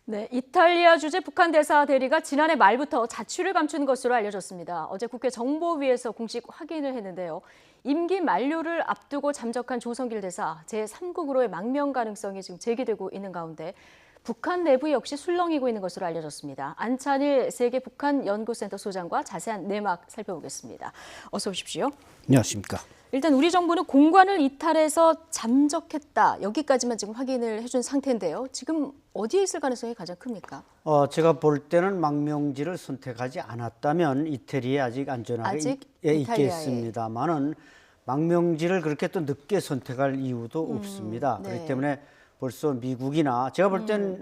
네, 이탈리아 주재 북한 대사 대리가 지난해 말부터 자취를 감춘 것으로 알려졌습니다. 어제 국회 정보위에서 공식 확인을 했는데요. 임기 만료를 앞두고 잠적한 조성길 대사 제3국으로의 망명 가능성이 지금 제기되고 있는 가운데 북한 내부 역시 술렁이고 있는 것으로 알려졌습니다. 안찬일 세계 북한 연구센터 소장과 자세한 내막 살펴보겠습니다. 어서 오십시오. 안녕하십니까. 일단 우리 정부는 공관을 이탈해서 잠적했다. 여기까지만 지금 확인을 해준 상태인데요. 지금 어디에 있을 가능성이 가장 큽니까? 제가 볼 때는 망명지를 선택하지 않았다면 이태리에 아직 안전하게 있겠습니다만은 망명지를 그렇게 또 늦게 선택할 이유도 없습니다. 네. 그렇기 때문에 벌써 미국이나 제가 볼 땐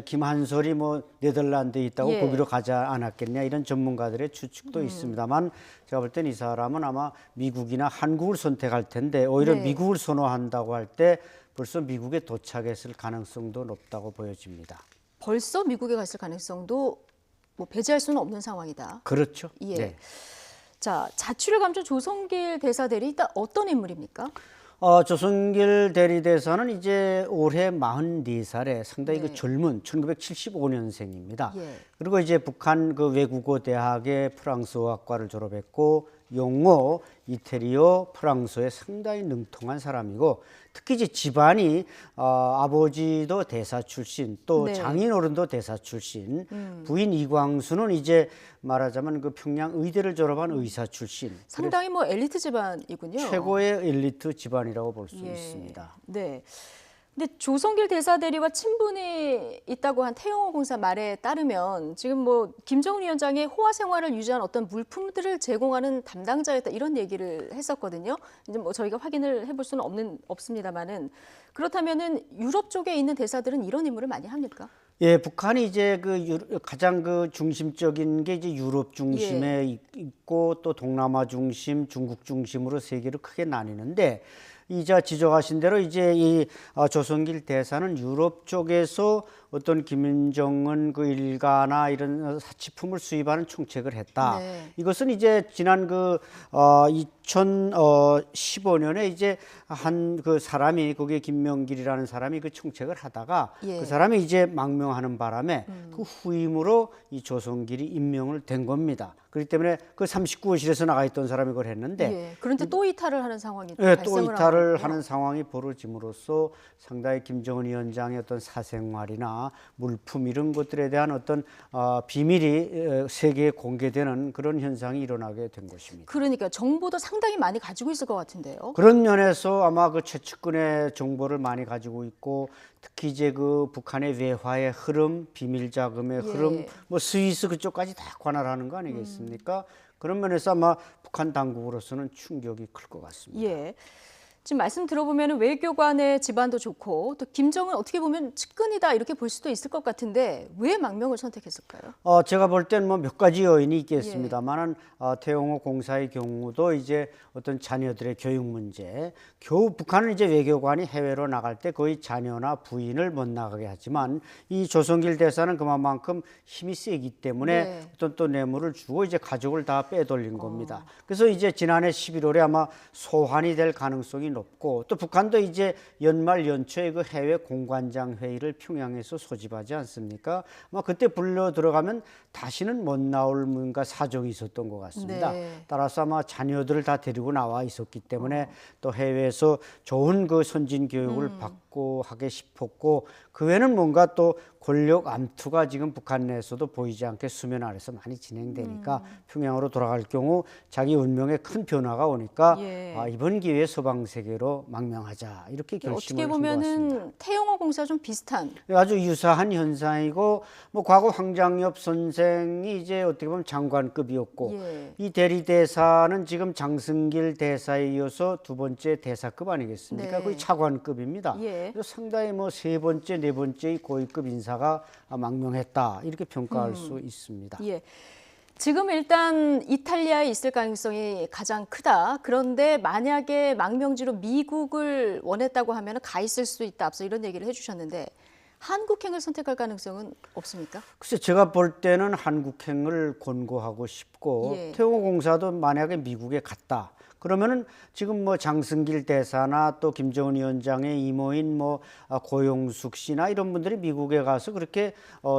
김한솔이 네덜란드에 있다고 거기로 가지 않았겠냐 이런 전문가들의 추측도 있습니다만 제가 볼 땐 이 사람은 아마 미국이나 한국을 선택할 텐데 오히려 미국을 선호한다고 할 때 벌써 미국에 도착했을 가능성도 높다고 보여집니다. 벌써 미국에 갔을 가능성도 배제할 수는 없는 상황이다. 그렇죠. 예. 네. 자, 자취를 감춘 조성길 대사 대리 일단 어떤 인물입니까? 조성길 대리대사는 이제 올해 44살에 상당히 그 젊은 1975년생입니다. 그리고 이제 북한 그 외국어 대학의 프랑스어학과를 졸업했고 영어, 이태리어, 프랑스어에 상당히 능통한 사람이고 특히 이제 집안이 아버지도 대사 출신 또 장인어른도 대사 출신 부인 이광수는 이제 말하자면 그 평양 의대를 졸업한 의사 출신 상당히 엘리트 집안이군요. 최고의 엘리트 집안이라고 볼 수 있습니다. 네. 근데 조성길 대사 대리와 친분이 있다고 한 태영호 공사 말에 따르면 지금 김정은 위원장의 호화 생활을 유지한 어떤 물품들을 제공하는 담당자였다 이런 얘기를 했었거든요. 이제 저희가 확인을 해볼 수는 없습니다만은 그렇다면은 유럽 쪽에 있는 대사들은 이런 임무를 많이 합니까? 예, 북한이 이제 가장 중심적인 게 이제 유럽 중심에 있고 또 동남아 중심, 중국 중심으로 세계를 크게 나뉘는데 이제 지적하신 대로 이제 이 조성길 대사는 유럽 쪽에서 어떤 김정은 그 일가나 이런 사치품을 수입하는 총책을 했다. 이것은 이제 지난 2015년에 이제 한 그 사람이 거기에 김명길이라는 사람이 그 총책을 하다가 그 사람이 이제 망명하는 바람에 그 후임으로 이 조성길이 임명을 된 겁니다. 그렇기 때문에 그 39호실에서 나가 있던 사람이 그걸 했는데 그런데 또 이탈을 하는 상황이 또 이탈을 하는 상황이 벌어짐으로써 상당히 김정은 위원장의 어떤 사생활이나 물품 이런 것들에 대한 어떤 비밀이 세계에 공개되는 그런 현상이 일어나게 된 것입니다. 그러니까 정보도 상당히 많이 가지고 있을 것 같은데요. 그런 면에서 아마 그 최측근의 정보를 많이 가지고 있고 특히 이제 그 북한의 외화의 흐름, 비밀 자금의 흐름, 스위스 그쪽까지 다 관할하는 거 아니겠습니까? 그런 면에서 아마 북한 당국으로서는 충격이 클 것 같습니다. 지금 말씀 들어보면 외교관의 집안도 좋고 또 김정은 어떻게 보면 측근이다 이렇게 볼 수도 있을 것 같은데 왜 망명을 선택했을까요? 제가 볼 땐 몇 가지 요인이 있겠습니다만은 태영호 공사의 경우도 이제 어떤 자녀들의 교육 문제, 겨우 북한은 이제 외교관이 해외로 나갈 때 거의 자녀나 부인을 못 나가게 하지만 이 조성길 대사는 그만큼 힘이 세기 때문에 어떤 또 뇌물을 주고 이제 가족을 다 빼돌린 겁니다. 그래서 이제 지난해 11월에 아마 소환이 될 가능성이 높고 또 북한도 이제 연말 연초에 그 해외 공관장 회의를 평양에서 소집하지 않습니까? 아마 그때 불러 들어가면 다시는 못 나올 뭔가 사정이 있었던 것 같습니다. 따라서 아마 자녀들을 다 데리고 나와 있었기 때문에 또 해외에서 좋은 그 선진 교육을 받고 하게 싶었고 그 외에는 뭔가 또 권력 암투가 지금 북한 내에서도 보이지 않게 수면 아래서 많이 진행되니까 평양으로 돌아갈 경우 자기 운명에 큰 변화가 오니까 이번 기회에 서방 세계로 망명하자 이렇게 결심을 어떻게 보면은 태영호 공사 좀 비슷한 아주 유사한 현상이고 과거 황장엽 선생이 이제 어떻게 보면 장관급이었고 이 대리대사는 지금 장승길 대사에 이어서 두 번째 대사급 아니겠습니까? 거의 차관급입니다. 그래서 상당히 세 번째, 네 번째 고위급 인사가 망명했다 이렇게 평가할 수 있습니다. 지금 일단 이탈리아에 있을 가능성이 가장 크다. 그런데 만약에 망명지로 미국을 원했다고 하면 가 있을 수 있다. 앞서 이런 얘기를 해주셨는데 한국행을 선택할 가능성은 없습니까? 글쎄 제가 볼 때는 한국행을 권고하고 싶고 태영호 공사도 만약에 미국에 갔다. 그러면은 지금 뭐 장승길 대사나 또 김정은 위원장의 이모인 뭐 고용숙 씨나 이런 분들이 미국에 가서 그렇게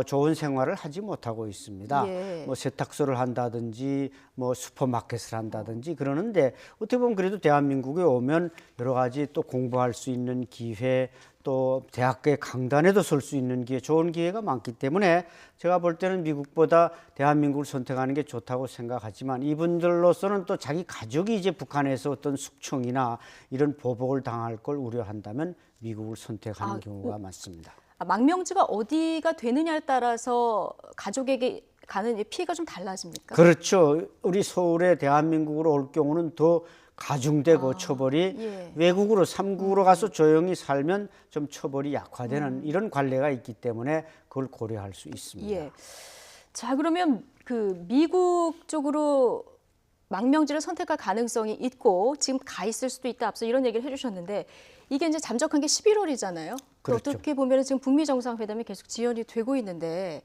좋은 생활을 하지 못하고 있습니다. 예. 뭐 세탁소를 한다든지 뭐 슈퍼마켓을 한다든지 그러는데 어떻게 보면 그래도 대한민국에 오면 여러 가지 또 공부할 수 있는 기회 또 대학교의 강단에도 설 수 있는 기회, 좋은 기회가 많기 때문에 제가 볼 때는 미국보다 대한민국을 선택하는 게 좋다고 생각하지만 이분들로서는 또 자기 가족이 이제 북한에서 어떤 숙청이나 이런 보복을 당할 걸 우려한다면 미국을 선택하는 경우가 많습니다. 망명지가 어디가 되느냐에 따라서 가족에게 가는 피해가 좀 달라집니까? 그렇죠. 우리 서울에 대한민국으로 올 경우는 더 가중되고 처벌이 예. 외국으로 삼국으로 가서 조용히 살면 좀 처벌이 약화되는 이런 관례가 있기 때문에 그걸 고려할 수 있습니다. 예. 자, 그러면 그 미국 쪽으로 망명지를 선택할 가능성이 있고 지금 가 있을 수도 있다. 앞서 이런 얘기를 해주셨는데 이게 이제 잠적한 게 11월이잖아요. 그렇죠. 어떻게 보면 지금 북미 정상회담이 계속 지연이 되고 있는데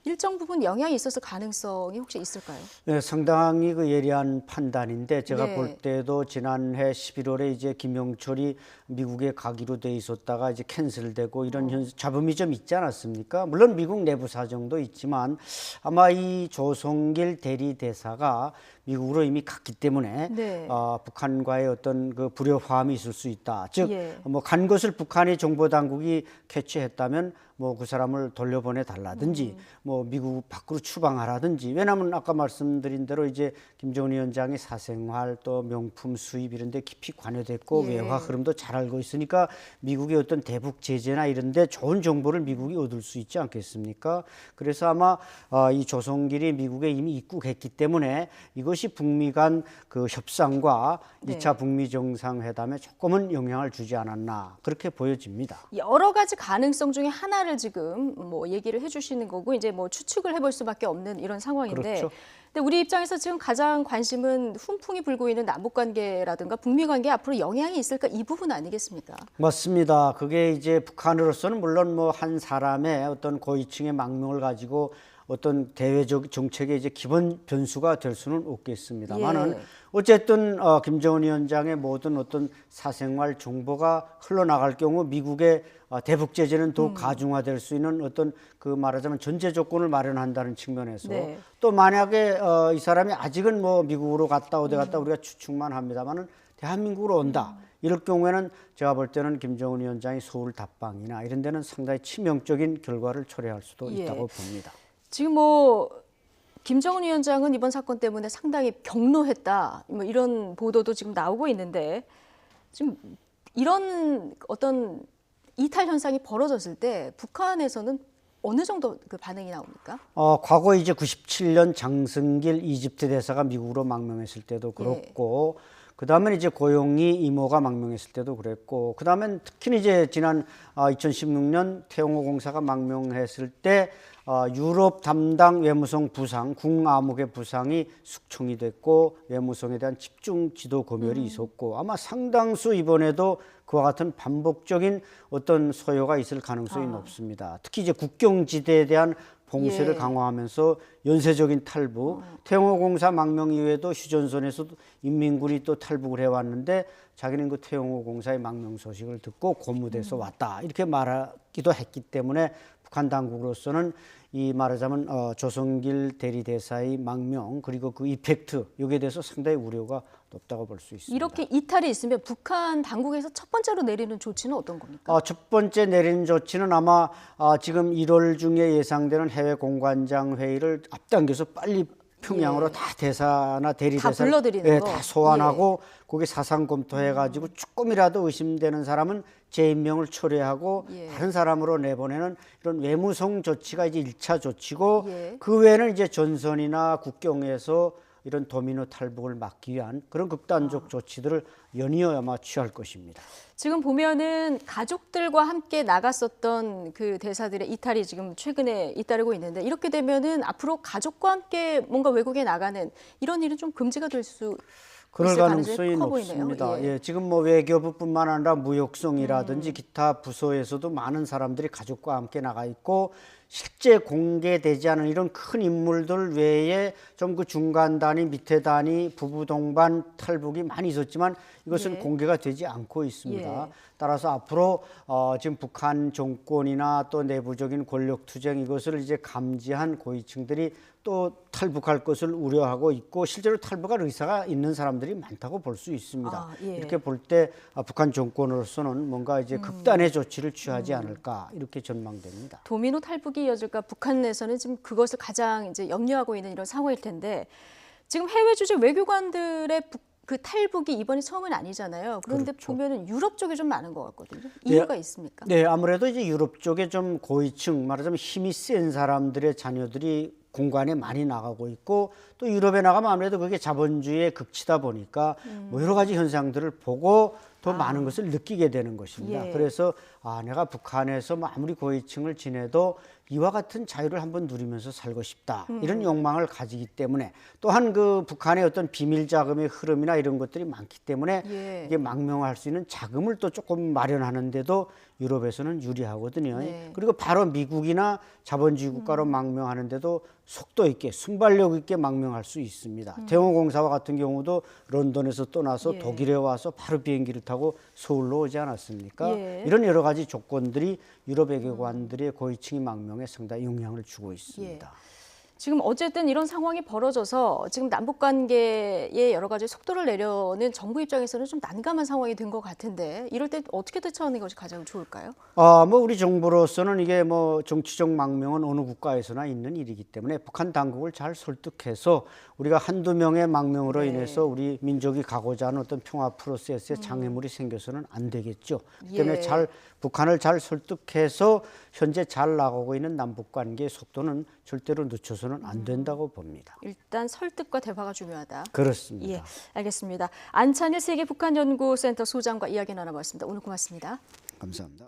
일정 부분 영향이 있어서 가능성이 혹시 있을까요? 네, 상당히 그 예리한 판단인데 제가 네. 볼 때도 지난해 11월에 이제 김영철이 미국에 가기로 돼 있었다가 이제 캔슬되고 이런 잡음이 좀 있지 않았습니까? 물론 미국 내부 사정도 있지만 아마 이 조성길 대리대사가 미국으로 이미 갔기 때문에 네. 북한과의 어떤 그 불협화음이 있을 수 있다. 즉, 예. 뭐 간 것을 북한의 정보 당국이 캐치했다면 뭐 그 사람을 돌려보내 달라든지 뭐 미국 밖으로 추방하라든지 왜냐하면 아까 말씀드린 대로 이제 김정은 위원장의 사생활 또 명품 수입 이런 데 깊이 관여됐고 예. 외화 흐름도 잘 알고 있으니까 미국의 어떤 대북 제재나 이런 데 좋은 정보를 미국이 얻을 수 있지 않겠습니까? 그래서 아마 이 조성길이 미국에 이미 입국했기 때문에 이것이 북미 간 그 협상과 네. 2차 북미 정상회담에 조금은 영향을 주지 않았나 그렇게 보여집니다. 여러 가지 가능성 중에 하나를 지금 뭐 얘기를 해주시는 거고 이제 뭐 추측을 해볼 수밖에 없는 이런 상황인데, 그렇죠. 근데 우리 입장에서 지금 가장 관심은 훈풍이 불고 있는 남북 관계라든가 북미 관계에 앞으로 영향이 있을까 이 부분 아니겠습니까? 맞습니다. 그게 이제 북한으로서는 물론 뭐 한 사람의 어떤 고위층의 망명을 가지고 어떤 대외적 정책의 이제 기본 변수가 될 수는 없겠습니다만은 예. 어쨌든 김정은 위원장의 모든 어떤 사생활 정보가 흘러나갈 경우 미국의 대북 제재는 더욱 가중화될 수 있는 어떤 그 말하자면 전제 조건을 마련한다는 측면에서 네. 또 만약에 이 사람이 아직은 뭐 미국으로 갔다 어디 갔다 우리가 추측만 합니다만은 대한민국으로 온다. 이럴 경우에는 제가 볼 때는 김정은 위원장이 서울 답방이나 이런 데는 상당히 치명적인 결과를 초래할 수도 예. 있다고 봅니다. 지금 뭐 김정은 위원장은 이번 사건 때문에 상당히 격노했다. 뭐 이런 보도도 지금 나오고 있는데 지금 이런 어떤 이탈 현상이 벌어졌을 때 북한에서는 어느 정도 그 반응이 나옵니까? 과거 이제 97년 장승길 이집트 대사가 미국으로 망명했을 때도 그렇고 그다음에 이제 고용희 이모가 망명했을 때도 그랬고 그다음엔 특히 이제 지난 2016년 태영호 공사가 망명했을 때 유럽 담당 외무성 부상, 국아무개 부상이 숙청이 됐고 외무성에 대한 집중 지도 검열이 있었고 아마 상당수 이번에도 그와 같은 반복적인 어떤 소요가 있을 가능성이 높습니다. 특히 이제 국경지대에 대한 봉쇄를 예. 강화하면서 연쇄적인 탈북, 태영호 공사 망명 이후에도 휴전선에서도 인민군이 또 탈북을 해왔는데 자기는 그 태영호 공사의 망명 소식을 듣고 고무돼서 왔다 이렇게 말하기도 했기 때문에 북한 당국으로서는 이 말하자면 조성길 대리대사의 망명 그리고 그 이펙트 여기에 대해서 상당히 우려가 높다고 볼 수 있습니다. 이렇게 이탈이 있으면 북한 당국에서 첫 번째로 내리는 조치는 어떤 겁니까? 첫 번째 내린 조치는 아마 지금 1월 중에 예상되는 해외 공관장 회의를 앞당겨서 빨리 평양으로 다 대사나 대리대사 다 불러들이는 거. 다 소환하고 거기 사상 검토해가지고 조금이라도 의심되는 사람은 재임명을 철회하고 예. 다른 사람으로 내보내는 이런 외무성 조치가 이제 1차 조치고 예. 그 외에는 이제 전선이나 국경에서 이런 도미노 탈북을 막기 위한 그런 극단적 조치들을 연이어 아마 취할 것입니다. 지금 보면은 가족들과 함께 나갔었던 그 대사들의 이탈이 지금 최근에 잇따르고 있는데 이렇게 되면은 앞으로 가족과 함께 뭔가 외국에 나가는 이런 일은 좀 금지가 될 수 그럴 있을 가능성이 가능성이 커 높습니다. 보이네요. 예. 예, 지금 뭐 외교부뿐만 아니라 무역성이라든지 기타 부서에서도 많은 사람들이 가족과 함께 나가 있고 실제 공개되지 않은 이런 큰 인물들 외에 좀 그 중간 단위, 밑에 단위, 부부 동반 탈북이 많이 있었지만 이것은 예. 공개가 되지 않고 있습니다. 예. 따라서 앞으로 지금 북한 정권이나 또 내부적인 권력 투쟁 이것을 이제 감지한 고위층들이 또 탈북할 것을 우려하고 있고 실제로 탈북할 의사가 있는 사람들이 많다고 볼 수 있습니다. 아, 예. 이렇게 볼 때 북한 정권으로서는 뭔가 이제 극단의 조치를 취하지 않을까 이렇게 전망됩니다. 도미노 탈북이 이어질까 북한 내에서는 지금 그것을 가장 이제 염려하고 있는 이런 상황일 텐데 지금 해외 주재 외교관들의 그 탈북이 이번이 처음은 아니잖아요. 그런데 그렇죠. 보면은 유럽 쪽에 좀 많은 것 같거든요. 이유가 있습니까? 네, 아무래도 이제 유럽 쪽에 좀 고위층, 말하자면 힘이 센 사람들의 자녀들이 공간에 많이 나가고 있고 또 유럽에 나가면 아무래도 그게 자본주의의 극치다 보니까 뭐 여러 가지 현상들을 보고 더 많은 것을 느끼게 되는 것입니다. 예. 그래서 내가 북한에서 뭐 아무리 고위층을 지내도 이와 같은 자유를 한번 누리면서 살고 싶다. 이런 욕망을 가지기 때문에 또한 그 북한의 어떤 비밀 자금의 흐름이나 이런 것들이 많기 때문에 예. 이게 망명할 수 있는 자금을 또 조금 마련하는데도 유럽에서는 유리하거든요. 네. 그리고 바로 미국이나 자본주의 국가로 망명하는데도 속도 있게 순발력 있게 망명할 수 있습니다. 대우공사와 같은 경우도 런던에서 떠나서 예. 독일에 와서 바로 비행기를 타고 서울로 오지 않았습니까? 예. 이런 여러 가지 조건들이 유럽 외교관들의 고위층이 망명에 상당히 영향을 주고 있습니다. 지금 어쨌든 이런 상황이 벌어져서 지금 남북 관계에 여러 가지 속도를 내려는 정부 입장에서는 좀 난감한 상황이 된 것 같은데 이럴 때 어떻게 대처하는 것이 가장 좋을까요? 뭐 우리 정부로서는 이게 뭐 정치적 망명은 어느 국가에서나 있는 일이기 때문에 북한 당국을 잘 설득해서 우리가 한두 명의 망명으로 네. 인해서 우리 민족이 가고자 하는 어떤 평화 프로세스에 장애물이 생겨서는 안 되겠죠. 그 때문에 예. 잘 북한을 잘 설득해서 현재 잘 나가고 있는 남북 관계의 속도는 절대로 늦춰서는 안 된다고 봅니다. 일단 설득과 대화가 중요하다. 그렇습니다. 예, 알겠습니다. 안찬일 세계 북한 연구센터 소장과 이야기 나눠봤습니다. 오늘 고맙습니다. 감사합니다.